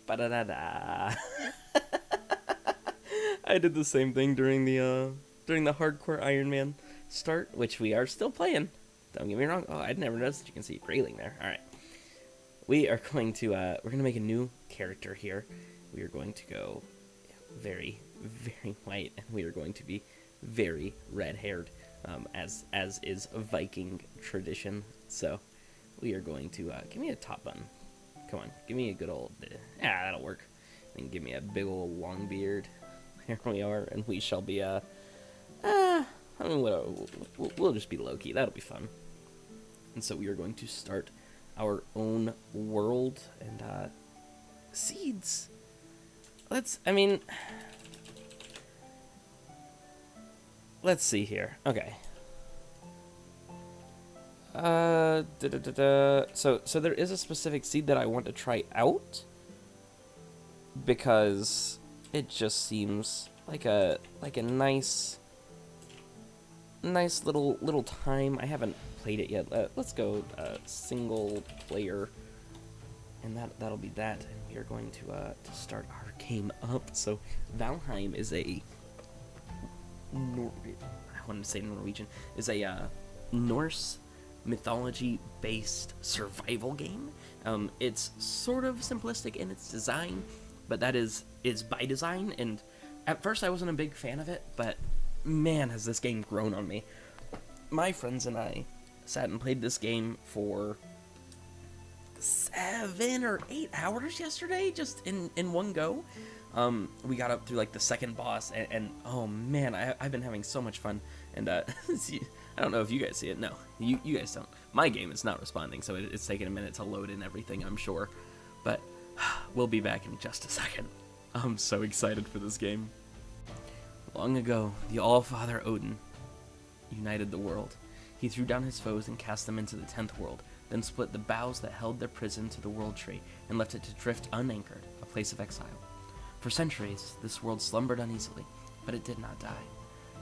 Ba-da-da-da. I did the same thing during the hardcore Iron Man start, which we are still playing. Don't get me wrong. Oh, I'd never noticed. You can see Grayling there. All right, we are going to we're going to make a new character here. We are going to go very very white, and we are going to be very red haired, as is Viking tradition. So we are going to give me a top bun. Come on, give me a good old that'll work. And give me a big old long beard. Here we are, and we shall be I mean, we'll just be Loki. That'll be fun. And so we are going to start our own world and seeds. Let's see here. Okay. So there is a specific seed that I want to try out because it just seems like a nice little time. I haven't played it yet. Let's go single player, and that'll be that. And we are going to start our game up. So Valheim is I wanted to say Norwegian, is a Norse mythology-based survival game. It's sort of simplistic in its design, but that is by design. And at first I wasn't a big fan of it, but man, has this game grown on me. My friends and I sat and played this game for 7 or 8 hours yesterday, just in one go. We got up through like the second boss, and oh man, I've been having so much fun. And I don't know if you guys see it. No, you guys don't. My game is not responding, so it's taking a minute to load in everything, I'm sure. But we'll be back in just a second. I'm so excited for this game. Long ago, the All-Father Odin united the world. He threw down his foes and cast them into the 10th world, then split the boughs that held their prison to the world tree and left it to drift unanchored, a place of exile. For centuries, this world slumbered uneasily, but it did not die.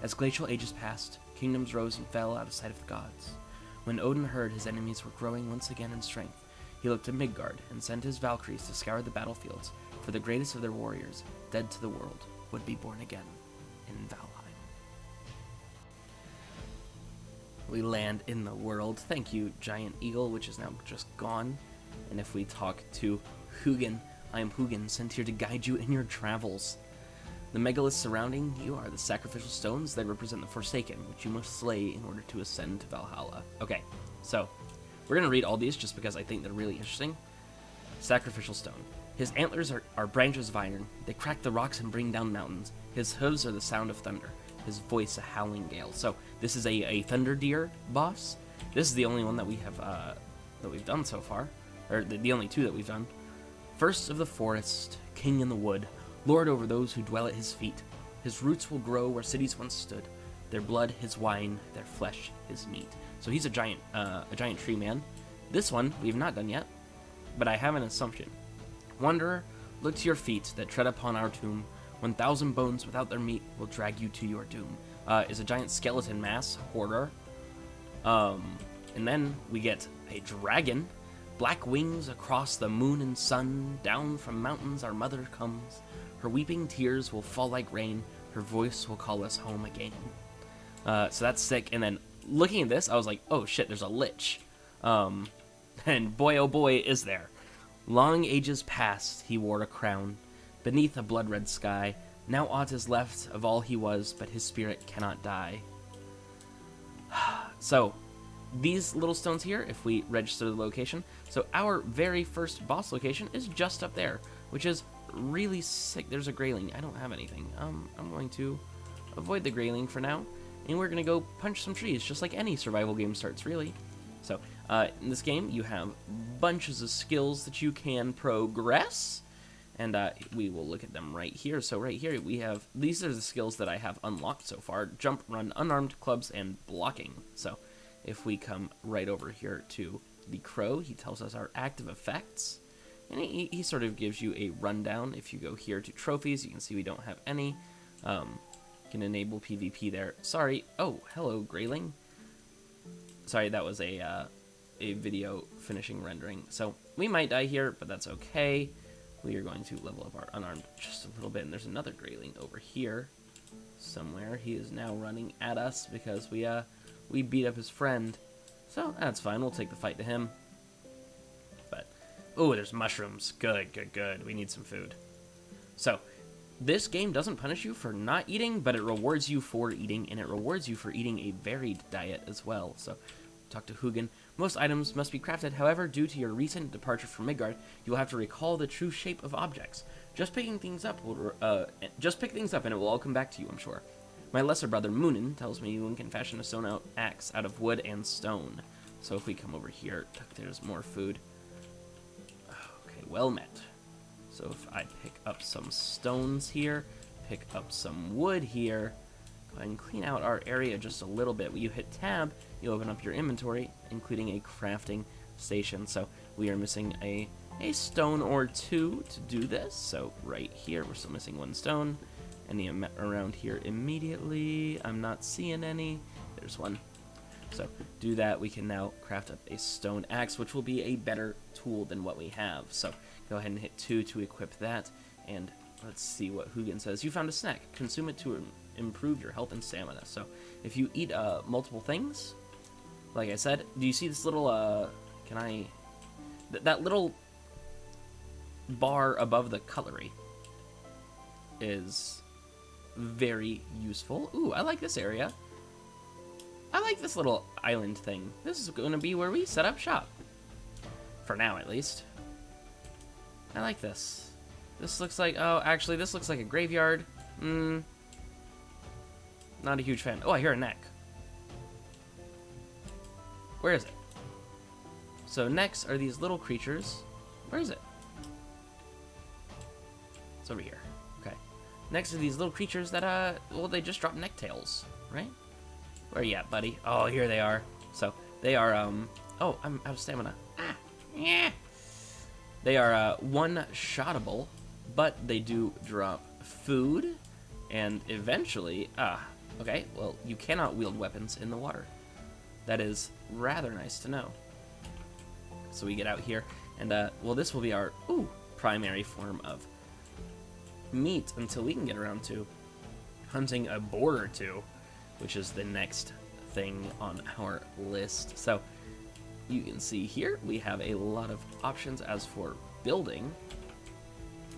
As glacial ages passed, kingdoms rose and fell out of sight of the gods. When Odin heard his enemies were growing once again in strength, he looked to Midgard and sent his Valkyries to scour the battlefields, for the greatest of their warriors, dead to the world, would be born again in Valheim. We land in the world. Thank you, Giant Eagle, which is now just gone. And if we talk to Hugin, I am Hugin, sent here to guide you in your travels. The megaliths surrounding you are the sacrificial stones that represent the Forsaken, which you must slay in order to ascend to Valhalla. Okay, so we're going to read all these just because I think they're really interesting. Sacrificial stone. His antlers are branches of iron. They crack the rocks and bring down mountains. His hooves are the sound of thunder. His voice a howling gale. So this is a thunder deer boss. This is the only one that we have that we've done so far, or the only two that we've done. First of the forest, king in the wood, lord over those who dwell at his feet. His roots will grow where cities once stood. Their blood his wine, their flesh his meat. So he's a giant tree man. This one we have not done yet, but I have an assumption. Wanderer, look to your feet that tread upon our tomb. 1,000 bones without their meat will drag you to your doom. Is a giant skeleton mass, Hoarder. And then we get a dragon. Black wings across the moon and sun. Down from mountains our mother comes. Her weeping tears will fall like rain. Her voice will call us home again. So that's sick. And then looking at this, I was like, oh shit, there's a lich. And boy, oh boy, is there. Long ages past, he wore a crown. Beneath a blood-red sky, now aught is left of all he was, but his spirit cannot die. So, these little stones here, if we register the location, so our very first boss location is just up there, which is really sick. There's a Grayling. I don't have anything. I'm going to avoid the Grayling for now, and we're going to go punch some trees, just like any survival game starts, really. So, in this game, you have bunches of skills that you can progress. And we will look at them right here. So right here we have, these are the skills that I have unlocked so far. Jump, run, unarmed, clubs, and blocking. So if we come right over here to the crow, he tells us our active effects. And he sort of gives you a rundown. If you go here to trophies, you can see we don't have any. Can enable PvP there. Sorry. Oh, hello, Grayling. Sorry, that was a video finishing rendering. So we might die here, but that's okay. we are going to level up our unarmed just a little bit. And there's another grayling over here somewhere. He is now running at us because we beat up his friend. So that's fine. We'll take the fight to him. But, oh, there's mushrooms. Good, good, good. We need some food. So, this game doesn't punish you for not eating, but it rewards you for eating, and it rewards you for eating a varied diet as well. So, talk to Hugin. Most items must be crafted. However, due to your recent departure from Midgard, you will have to recall the true shape of objects. Just pick things up, and it will all come back to you, I'm sure. My lesser brother, Moonin, tells me one can fashion a stone axe out of wood and stone. So if we come over here, there's more food. Okay, well met. So if I pick up some stones here, pick up some wood here, go ahead and clean out our area just a little bit. When you hit tab, you open up your inventory, including a crafting station. So we are missing a stone or two to do this. So right here, we're still missing one stone. Any around here immediately? I'm not seeing any. There's one. So do that. We can now craft up a stone axe, which will be a better tool than what we have. So go ahead and hit 2 to equip that. And let's see what Hugin says. You found a snack. Consume it to improve your health and stamina. So if you eat multiple things, like I said, do you see this little, that little bar above the cutlery is very useful. Ooh, I like this area. I like this little island thing. This is going to be where we set up shop. For now, at least. I like this. This looks like... Oh, actually, this looks like a graveyard. Not a huge fan. Oh, I hear a neck. Where is it? So, necks are these little creatures. Where is it? It's over here. Okay. Next to these little creatures that, well, they just drop neck tails, right? Where are you at, buddy? Oh, here they are. So, they are, oh, I'm out of stamina. Ah, yeah. They are, one-shottable, but they do drop food, and eventually, okay, well, you cannot wield weapons in the water. That is rather nice to know. So we get out here, and, well, this will be our, primary form of meat until we can get around to hunting a boar or two, which is the next thing on our list. So you can see here we have a lot of options as for building.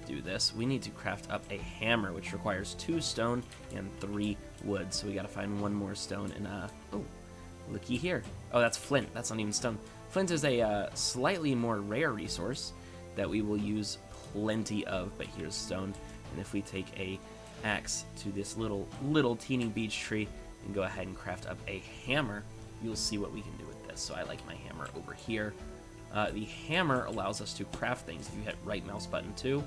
Do this. We need to craft up a hammer, which requires 2 stone and 3 wood. So we got to find 1 more stone. And oh, looky here. Oh, that's flint. That's not even stone. Flint is a slightly more rare resource that we will use plenty of. But here's stone. And if we take a axe to this little teeny beech tree and go ahead and craft up a hammer, you'll see what we can do with this. So I like my hammer over here. The hammer allows us to craft things. If you hit right mouse button too,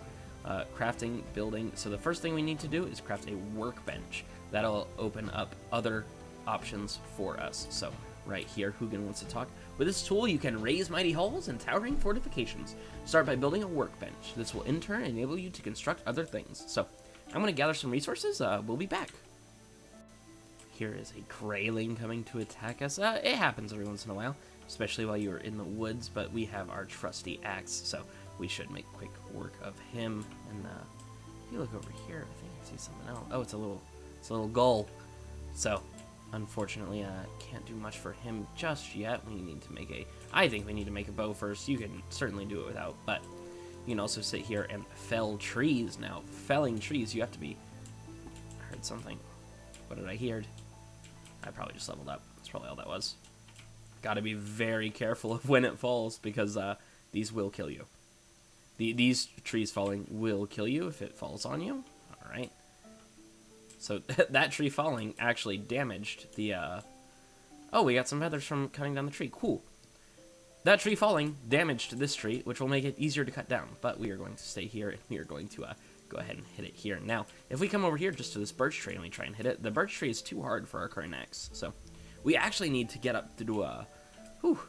crafting, building. So the first thing we need to do is craft a workbench. That'll open up other options for us. So right here, Hugin wants to talk. With this tool, you can raise mighty halls and towering fortifications. Start by building a workbench. This will in turn enable you to construct other things. So I'm going to gather some resources. We'll be back. Here is a grayling coming to attack us. It happens every once in a while, especially while you're in the woods, but we have our trusty axe, so we should make quick work of him. And if you look over here, I think I see something else. Oh, it's a little gull. So unfortunately, can't do much for him just yet. I think we need to make a bow first. You can certainly do it without, but you can also sit here and fell trees. Now, felling trees, you have to be... I heard something. What did I hear? I probably just leveled up. That's probably all that was. Gotta be very careful of when it falls, because these will kill you. These trees falling will kill you if it falls on you. Alright. So that tree falling actually damaged the... Oh, we got some feathers from cutting down the tree. Cool. That tree falling damaged this tree, which will make it easier to cut down. But we are going to stay here, and we are going to go ahead and hit it here. Now, if we come over here just to this birch tree and we try and hit it, the birch tree is too hard for our current axe. So we actually need to get up to do a... Whew.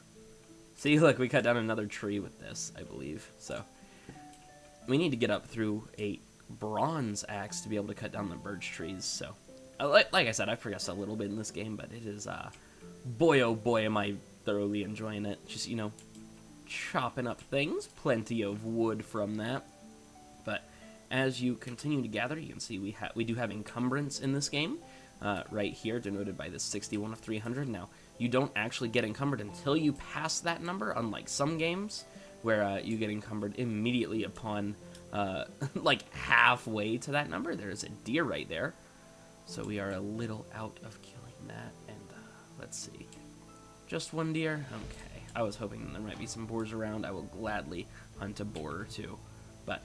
See, look, we cut down another tree with this, I believe. So we need to get up through a bronze axe to be able to cut down the birch trees. So like I said, I've progressed a little bit in this game, but it is, boy oh boy am I thoroughly enjoying it. Just, chopping up things. Plenty of wood from that. But as you continue to gather, you can see we do have encumbrance in this game, right here, denoted by this 61 of 300. Now, you don't actually get encumbered until you pass that number, unlike some games, where you get encumbered immediately upon, like, halfway to that number. There's a deer right there, so we are a little out of killing that, and let's see. Just one deer? Okay. I was hoping there might be some boars around. I will gladly hunt a boar or two. But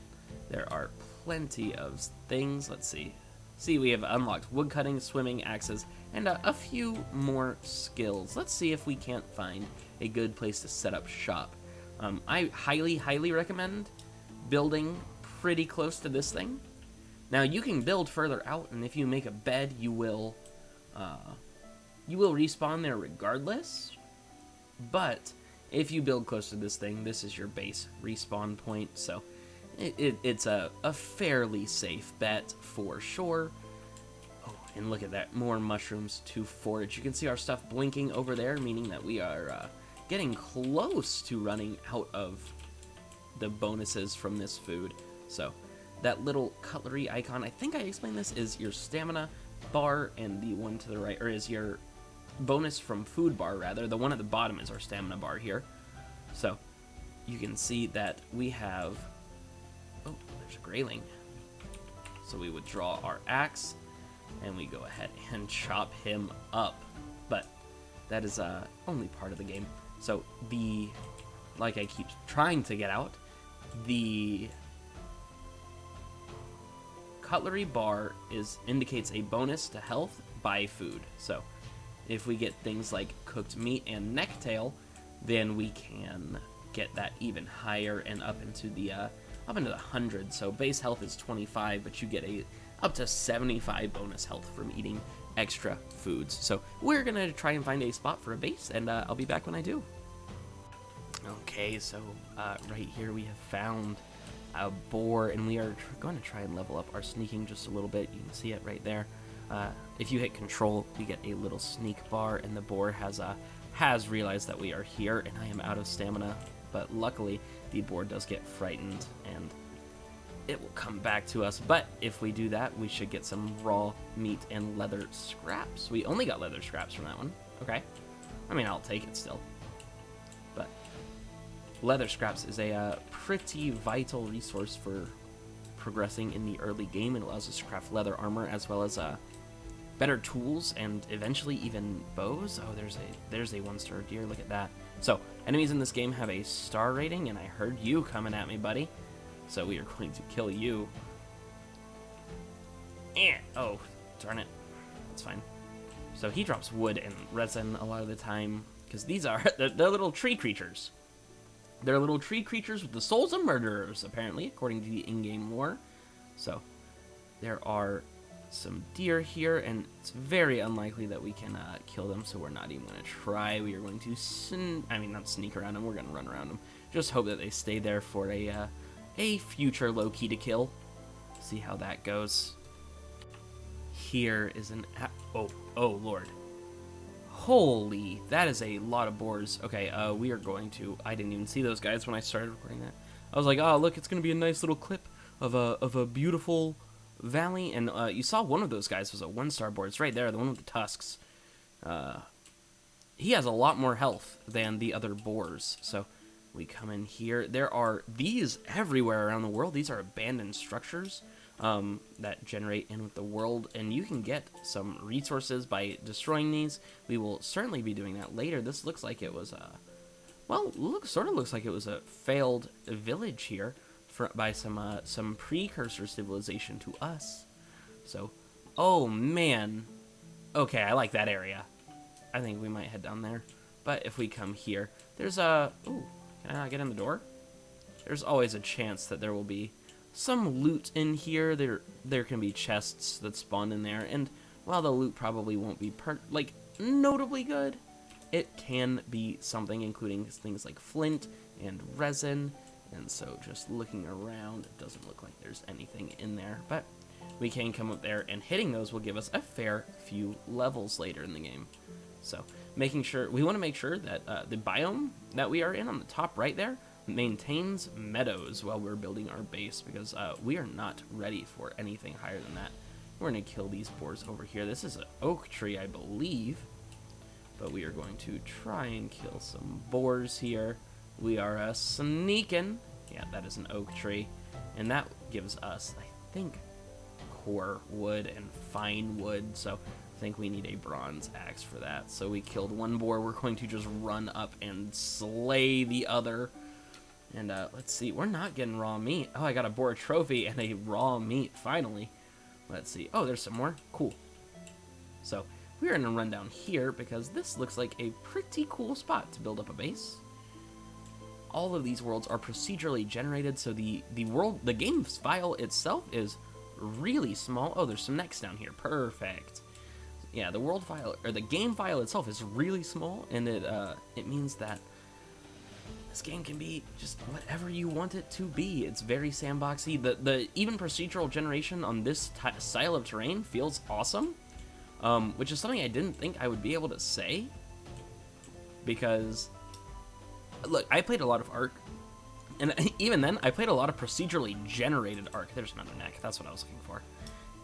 there are plenty of things. Let's see. See, we have unlocked woodcutting, swimming, axes, and a few more skills. Let's see if we can't find a good place to set up shop. I highly, highly recommend building pretty close to this thing. Now, you can build further out, and if you make a bed, you will respawn there regardless. But if you build close to this thing, this is your base respawn point, so it's a fairly safe bet for sure. Oh, and look at that, more mushrooms to forage. You can see our stuff blinking over there, meaning that we are getting close to running out of the bonuses from this food. So that little cutlery icon, I think I explained this, is your stamina bar, and the one to the right, or is your bonus from food bar, rather. The one at the bottom is our stamina bar here. So you can see that we have, oh, there's a grayling. So we would draw our axe and we go ahead and chop him up. But that is only part of the game. So like I keep trying to get out, the cutlery bar indicates a bonus to health by food. So if we get things like cooked meat and necktail, then we can get that even higher and up into the 100. So base health is 25, but you get up to 75 bonus health from eating extra foods. So we're gonna try and find a spot for a base, and I'll be back when I do. Okay, so right here we have found a boar, and we are going to try and level up our sneaking just a little bit. You can see it right there. If you hit control, we get a little sneak bar, and the boar has realized that we are here, and I am out of stamina. But luckily, the boar does get frightened, and it will come back to us. But if we do that, we should get some raw meat and leather scraps. We only got leather scraps from that one. Okay. I mean, I'll take it still. But leather scraps is a pretty vital resource for progressing in the early game. It allows us to craft leather armor, as well as better tools, and eventually even bows. Oh, there's a 1-star deer. Look at that. So enemies in this game have a star rating, and I heard you coming at me, buddy. So we are going to kill you. Oh, darn it. That's fine. So he drops wood and resin a lot of the time, because they're little tree creatures. They're little tree creatures with the souls of murderers, apparently, according to the in-game lore. So there are some deer here, and it's very unlikely that we can kill them, so we're not even going to try. We are going to not sneak around them, we're going to run around them. Just hope that they stay there for a future low-key to kill. See how that goes. Here is oh lord. Holy, that is a lot of boars. Okay, we are going to, I didn't even see those guys when I started recording that. I was like, oh look, it's going to be a nice little clip of a beautiful valley, and you saw one of those guys was a 1-star boar. It's right there, the one with the tusks. He has a lot more health than the other boars. So we come in here. There are these everywhere around the world. These are abandoned structures that generate in with the world, and you can get some resources by destroying these. We will certainly be doing that later. This looks like it was sort of looks like it was a failed village here by some precursor civilization to us. So, oh man, okay, I like that area. I think we might head down there. But if we come here, there's ooh, can I not get in the door? There's always a chance that there will be some loot in here. There can be chests that spawn in there, and while the loot probably won't be notably good, it can be something, including things like flint and resin. And so just looking around, it doesn't look like there's anything in there, but we can come up there, and hitting those will give us a fair few levels later in the game. So we want to make sure that the biome that we are in on the top right there, maintains meadows while we're building our base, because we are not ready for anything higher than that. We're going to kill these boars over here. This is an oak tree, I believe, but we are going to try and kill some boars here. We are sneaking. Yeah, that is an oak tree, and that gives us, I think, core wood and fine wood, so I think we need a bronze axe for that. So we killed one boar. We're going to just run up and slay the other. And let's see, we're not getting raw meat. Oh, I got a boar trophy and a raw meat, finally. Let's see. Oh, there's some more. Cool. So we're going to run down here because this looks like a pretty cool spot to build up a base. All of these worlds are procedurally generated, so the game file itself is really small. Oh, there's some necks down here. Perfect. Yeah, the world file, or the game file itself, is really small, and it means that this game can be just whatever you want it to be. It's very sandboxy. The even procedural generation on this style of terrain feels awesome, which is something I didn't think I would be able to say, because look, I played a lot of Ark, and even then, I played a lot of procedurally generated Ark. There's another neck. That's what I was looking for.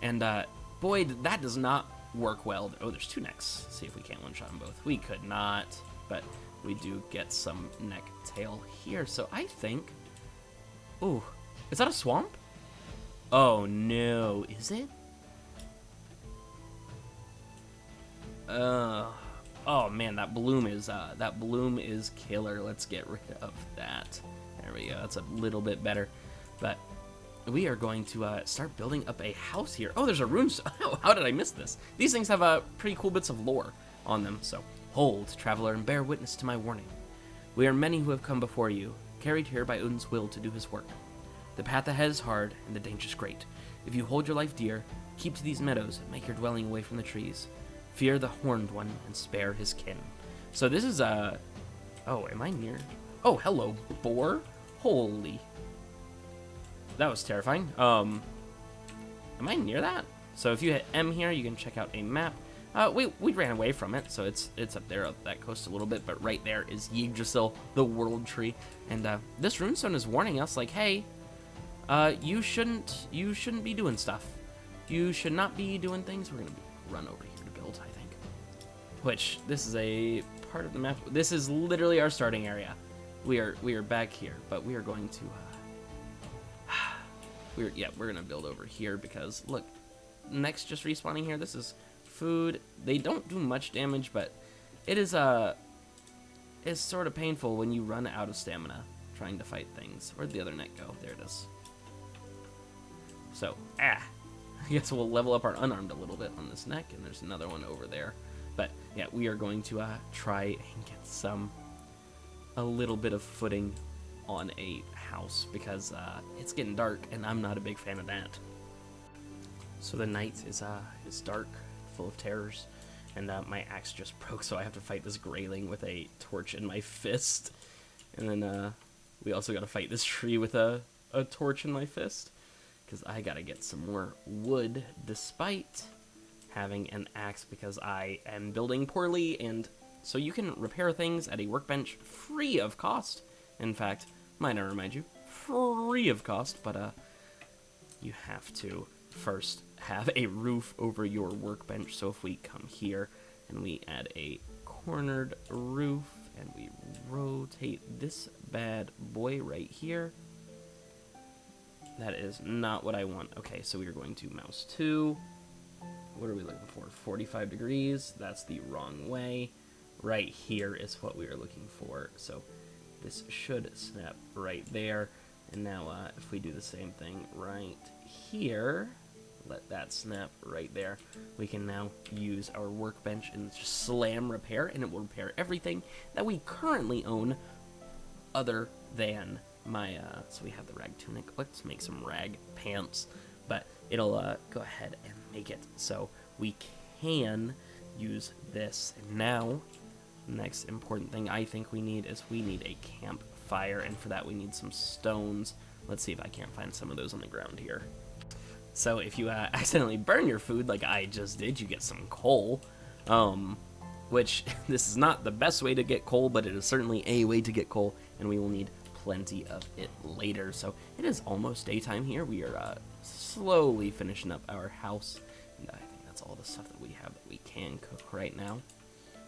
And boy, that does not work well. Oh, there's two necks. Let's see if we can't one-shot them both. We could not, but we do get some neck tail here. So I think... Ooh, is that a swamp? Oh, no. Is it? Oh, man, that bloom is killer. Let's get rid of that. There we go. That's a little bit better. But we are going to start building up a house here. Oh, there's a rune. How did I miss this? These things have pretty cool bits of lore on them. So, hold, traveler, and bear witness to my warning. We are many who have come before you, carried here by Odin's will to do his work. The path ahead is hard, and the dangers great. If you hold your life dear, keep to these meadows and make your dwelling away from the trees. Fear the horned one and spare his kin. So this is oh, am I near? Oh, hello, boar. Holy. That was terrifying. Am I near that? So if you hit M here, you can check out a map. We ran away from it, so it's up there, up that coast a little bit, but right there is Yggdrasil, the world tree. And this runestone is warning us, like, hey, you shouldn't be doing stuff. You should not be doing things. We're gonna run over here to build, I think. Which, this is a part of the map. This is literally our starting area. We are back here, but we are going to we're gonna build over here because look, next just respawning here. This is food. They don't do much damage, but it is it's sort of painful when you run out of stamina trying to fight things. Where'd the other neck go? There it is. So I guess we'll level up our unarmed a little bit on this neck, and there's another one over there. But yeah, we are going to try and get a little bit of footing on a house because it's getting dark and I'm not a big fan of that. So the night is dark, full of terrors, and my axe just broke, so I have to fight this grayling with a torch in my fist. And then we also got to fight this tree with a torch in my fist because I got to get some more wood despite having an axe because I am building poorly. And so you can repair things at a workbench free of cost. In fact, might I remind you, free of cost, but you have to first have a roof over your workbench. So if we come here and we add a cornered roof and we rotate this bad boy right here, that is not what I want. Okay, so we are going to mouse 2. What are we looking for? 45 degrees. That's the wrong way. Right here is what we are looking for. So this should snap right there. And now if we do the same thing right here, let that snap right there, we can now use our workbench and just slam repair, and it will repair everything that we currently own other than my, so we have the rag tunic. Let's make some rag pants, but it'll go ahead and make it so we can use this. And now, next important thing I think we need is we need a campfire, and for that we need some stones. Let's see if I can't find some of those on the ground here. So if you accidentally burn your food like I just did, you get some coal, which this is not the best way to get coal, but it is certainly a way to get coal, and we will need plenty of it later. So it is almost daytime here. We are slowly finishing up our house, and I think that's all the stuff that we have that we can cook right now.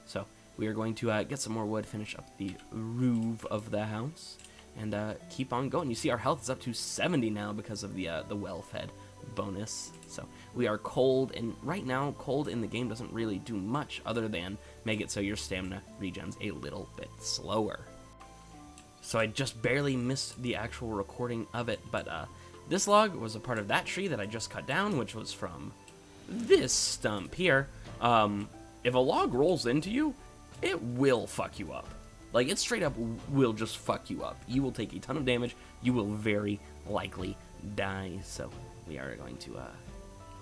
So we are going to get some more wood, finish up the roof of the house, and keep on going. You see our health is up to 70 now because of the well-fed bonus. So we are cold, and right now cold in the game doesn't really do much other than make it so your stamina regens a little bit slower. So I just barely missed the actual recording of it, but this log was a part of that tree that I just cut down, which was from this stump here. If a log rolls into you, it will fuck you up. Like, it straight up will just fuck you up. You will take a ton of damage. You will very likely die. So we are going to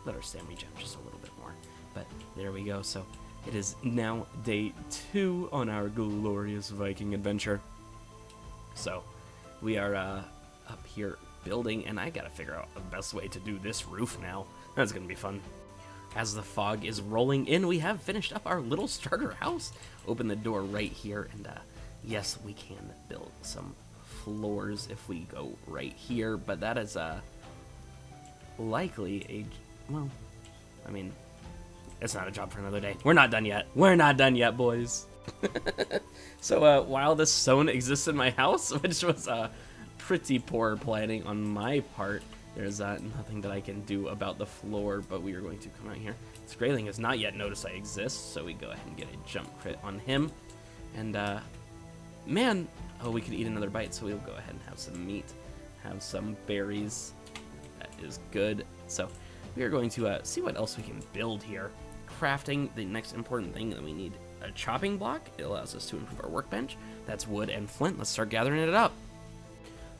let our stamina regen just a little bit more. But there we go. So it is now day 2 on our glorious Viking adventure. So we are up here building, and I gotta figure out the best way to do this roof now. That's gonna be fun. As the fog is rolling in, we have finished up our little starter house. Open the door right here, and yes, we can build some floors if we go right here, but that is likely a, well, I mean, it's not a job for another day. We're not done yet. We're not done yet, boys. So while this stone exists in my house, which was pretty poor planning on my part, there's nothing that I can do about the floor, but we are going to come out here. This grayling has not yet noticed I exist, so we go ahead and get a jump crit on him. And man, oh, we could eat another bite, so we'll go ahead and have some meat, have some berries. That is good. So we are going to see what else we can build here. Crafting, the next important thing that we need a chopping block. It allows us to improve our workbench. That's wood and flint. Let's start gathering it up.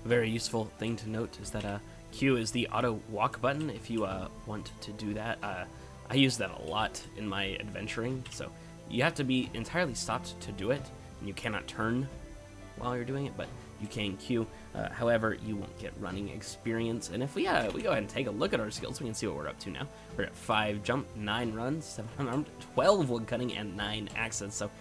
A very useful thing to note is that Q is the auto walk button if you want to do that. I use that a lot in my adventuring, so you have to be entirely stopped to do it, and you cannot turn while you're doing it, but you can Q. However, you won't get running experience. And if we go ahead and take a look at our skills, we can see what we're up to now. We're at 5 jump, 9 runs, 7 unarmed, 12 wood cutting, and 9 axes. So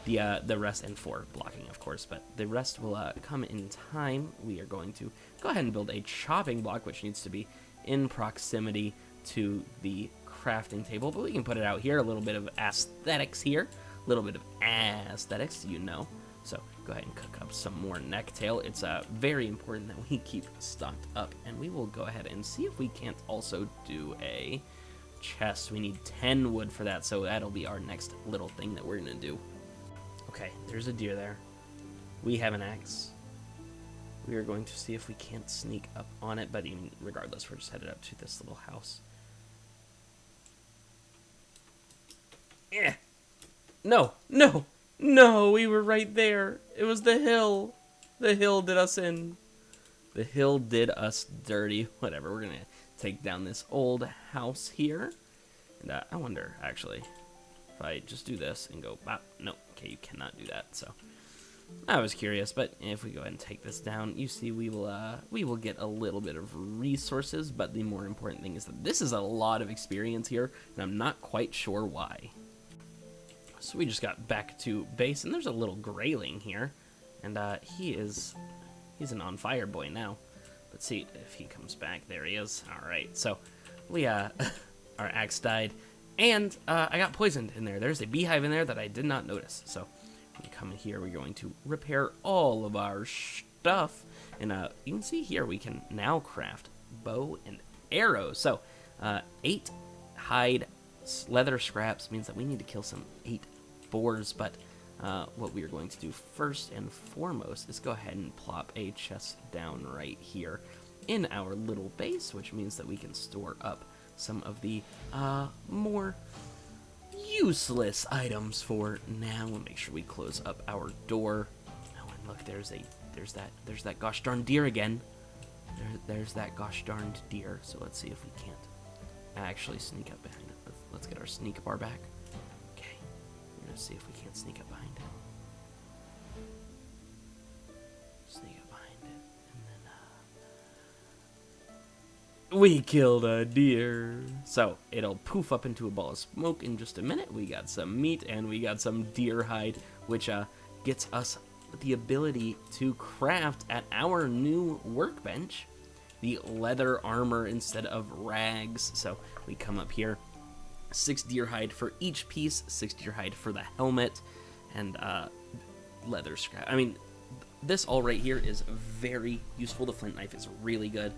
the rest, and 4 blocking, of course, but the rest will come in time. We are going to go ahead and build a chopping block, which needs to be in proximity to the crafting table, but we can put it out here. A little bit of aesthetics here, a little bit of aesthetics, you know. So go ahead and cook up some more necktail. It's very important that we keep stocked up, and we will go ahead and see if we can't also do a chest. We need 10 wood for that, so that'll be our next little thing that we're gonna do. Okay, there's a deer there. We have an axe. We are going to see if we can't sneak up on it, but even regardless, we're just headed up to this little house. Yeah. No, no, no, we were right there. It was the hill. The hill did us in. The hill did us dirty. Whatever, we're gonna take down this old house here. And I wonder, actually, if I just do this and go, bop, no, okay, you cannot do that, so. I was curious, but if we go ahead and take this down, you see we will get a little bit of resources, but the more important thing is that this is a lot of experience here, and I'm not quite sure why. So we just got back to base, and there's a little grayling here, and he's an on fire boy now. Let's see if he comes back. There he is. All right, so we our axe died, and I got poisoned in there. There's a beehive in there that I did not notice, so. We come in here, we're going to repair all of our stuff, and you can see here we can now craft bow and arrows. So 8 hide leather scraps means that we need to kill some 8 boars, but what we are going to do first and foremost is go ahead and plop a chest down right here in our little base, which means that we can store up some of the more useless items for now. We'll make sure we close up our door. Oh, and look, there's that gosh darn deer again. There's that gosh darned deer. So let's see if we can't actually sneak up behind it. Let's get our sneak bar back. Okay, we're gonna see if we can't sneak up behind it. Sneak up behind it, and then we killed a deer. So it'll poof up into a ball of smoke in just a minute. We got some meat and we got some deer hide, which gets us the ability to craft at our new workbench the leather armor instead of rags. So we come up here, 6 deer hide for each piece, 6 deer hide for the helmet, and leather scrap. I mean, this all right here is very useful. The flint knife is really good.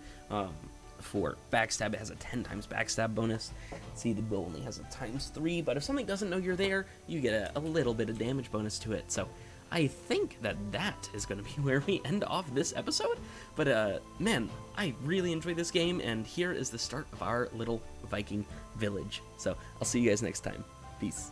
For backstab, it has a 10 times backstab bonus. See, the bow only has a ×3, but if something doesn't know you're there, you get a little bit of damage bonus to it. So I think that is going to be where we end off this episode. But man, I really enjoyed this game, and here is the start of our little Viking village. So I'll see you guys next time. Peace.